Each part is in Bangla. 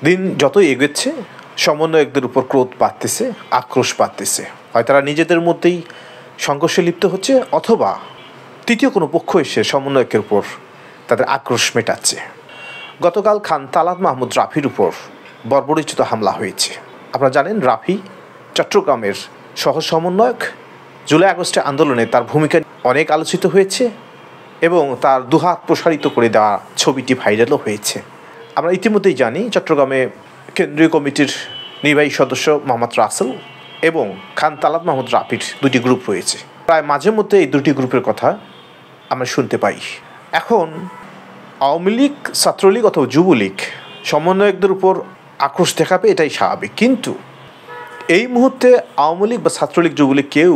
দিন যতই এগোচ্ছে সমন্বয়কদের উপর ক্রোধ বাড়তেছে, আক্রোশ বাড়তেছে। হয় তারা নিজেদের মধ্যেই সংঘর্ষে লিপ্ত হচ্ছে, অথবা তৃতীয় কোনো পক্ষ এসে সমন্বয়কের উপর তাদের আক্রোশ মেটাচ্ছে। গতকাল খান তালাত মাহমুদ রাফির উপর বর্বরোচিত হামলা হয়েছে। আপনারা জানেন, রাফি চট্টগ্রামের সহ সমন্বয়ক। জুলাই আগস্টে আন্দোলনে তার ভূমিকা অনেক আলোচিত হয়েছে এবং তার দুহাত প্রসারিত করে দেওয়া ছবিটি ভাইরালও হয়েছে। আমরা ইতিমধ্যেই জানি চট্টগ্রামে কেন্দ্রীয় কমিটির নির্বাহী সদস্য মোহাম্মদ রাসেল এবং খান তালাত মাহমুদ রাফির দুটি গ্রুপ রয়েছে। প্রায় মাঝে মধ্যে এই দুটি গ্রুপের কথা আমরা শুনতে পাই। এখন আওয়ামী লীগ, ছাত্রলীগ অথবা যুবলীগ সমন্বয়কদের উপর আক্রোশ দেখাবে, এটাই স্বাভাবিক। কিন্তু এই মুহূর্তে আওয়ামী লীগ বা ছাত্রলীগ, যুবলীগ কেউ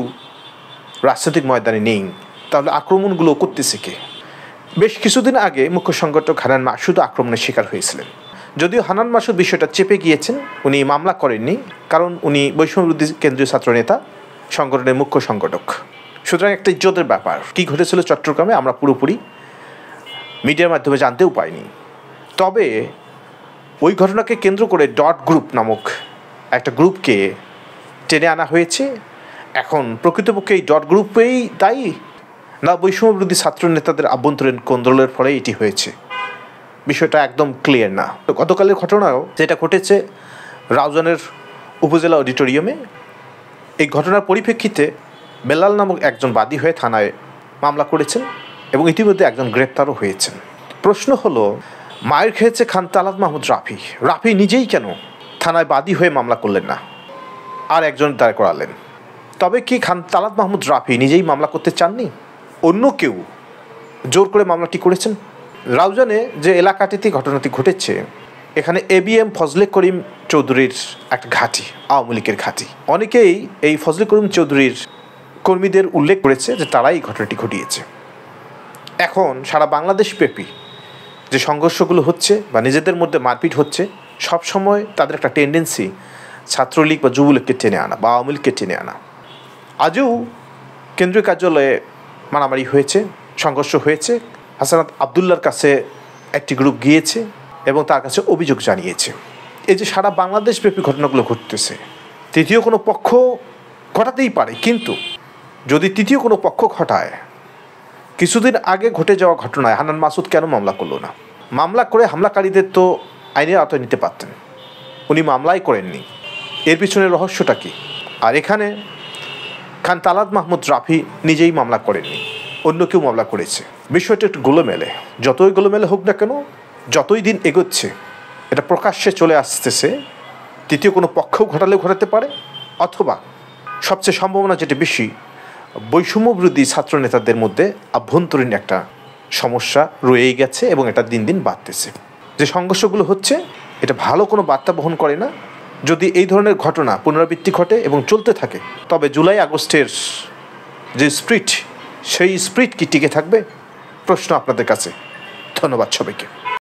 রাজনৈতিক ময়দানে নেই। তাহলে আক্রমণগুলো করতেছে কে? বেশ কিছুদিন আগে মুখ্য সংগঠক হান্নান মাসুদ আক্রমণের শিকার হয়েছিলেন। যদিও হান্নান মাসুদ বিষয়টা চেপে গিয়েছেন, উনি মামলা করেননি, কারণ উনি বৈষম্যবিরোধী কেন্দ্রীয় ছাত্র নেতা, সংগঠনের মুখ্য সংগঠক। সুতরাং একটা ইজ্জতের ব্যাপার। কী ঘটেছিল চট্টগ্রামে আমরা পুরোপুরি মিডিয়ার মাধ্যমে জানতেও পাইনি। তবে ওই ঘটনাকে কেন্দ্র করে ডট গ্রুপ নামক একটা গ্রুপকে টেনে আনা হয়েছে। এখন প্রকৃতপক্ষে এই ডট গ্রুপেই দায়ী, না বৈষম্যবিরোধী ছাত্র নেতাদের আভ্যন্তরীণ কোন্দলের ফলে এটি হয়েছে? বিষয়টা একদম ক্লিয়ার না। গতকালের ঘটনাও যেটা ঘটেছে রাউজানের উপজেলা অডিটোরিয়ামে, এই ঘটনার পরিপ্রেক্ষিতে বেলাল নামক একজন বাদী হয়ে থানায় মামলা করেছেন এবং ইতিমধ্যে একজন গ্রেপ্তারও হয়েছেন। প্রশ্ন হলো, মায়ের খেয়েছে খান তালাত মাহমুদ রাফি, রাফি নিজেই কেন থানায় বাদী হয়ে মামলা করলেন না, আর একজন দাঁড় করালেন? তবে কি খান তালাত মাহমুদ রাফি নিজেই মামলা করতে চাননি, অন্য কেউ জোর করে মামলাটি করেছেন? রাউজানে যে এলাকাটিতে ঘটনাটি ঘটেছে, এখানে ABM ফজলে করিম চৌধুরীর একটা ঘাঁটি, আওয়ামী লীগের ঘাঁটি। অনেকেই এই ফজলে করিম চৌধুরীর কর্মীদের উল্লেখ করেছে যে তারাই ঘটনাটি ঘটিয়েছে। এখন সারা বাংলাদেশ ব্যাপী যে সংঘর্ষগুলো হচ্ছে বা নিজেদের মধ্যে মারপিট হচ্ছে, সবসময় তাদের একটা টেন্ডেন্সি ছাত্রলীগ বা যুবলীগকে টেনে আনা বা আওয়ামী লীগকে টেনে আনা। আজও কেন্দ্রীয় কার্যালয়ে মারামারি হয়েছে, সংঘর্ষ হয়েছে। হাসানাত আবদুল্লার কাছে একটি গ্রুপ গিয়েছে এবং তার কাছে অভিযোগ জানিয়েছে। এই যে সারা বাংলাদেশ ব্যাপী ঘটনাগুলো ঘটতেছে, তৃতীয় কোনো পক্ষ ঘটাতেই পারে, কিন্তু যদি তৃতীয় কোনো পক্ষ ঘটায়, কিছুদিন আগে ঘটে যাওয়া ঘটনায় হান্নান মাসুদ কেন মামলা করলো না? মামলা করে হামলাকারীদের তো আইনের আওতায় নিতে পারতেন, উনি মামলাই করেননি। এর পিছনে রহস্যটা কি? আর এখানে খান তালাত মাহমুদ রাফি নিজেই মামলা করেননি, অন্য কেউ মামলা করেছে। বিষয়টা একটু গোলমেলে। যতই গোলমেলে হোক না কেন, যতই দিন এগোচ্ছে এটা প্রকাশ্যে চলে আসতেছে। তৃতীয় কোনো পক্ষও ঘটালেও ঘটাতে পারে, অথবা সবচেয়ে সম্ভাবনা যেটা বেশি, বৈষম্যবিরোধী ছাত্র নেতাদের মধ্যে আভ্যন্তরীণ একটা সমস্যা রয়েই গেছে এবং এটা দিন দিন বাড়তেছে। যে সংঘর্ষগুলো হচ্ছে এটা ভালো কোনো বার্তা বহন করে না। যদি এই ধরনের ঘটনা পুনরাবৃত্তি ঘটে এবং চলতে থাকে, তবে জুলাই আগস্টের যে স্পিরিট, সেই স্পিরিট কি টিকে থাকবে? প্রশ্ন আপনাদের কাছে। ধন্যবাদ সবাইকে।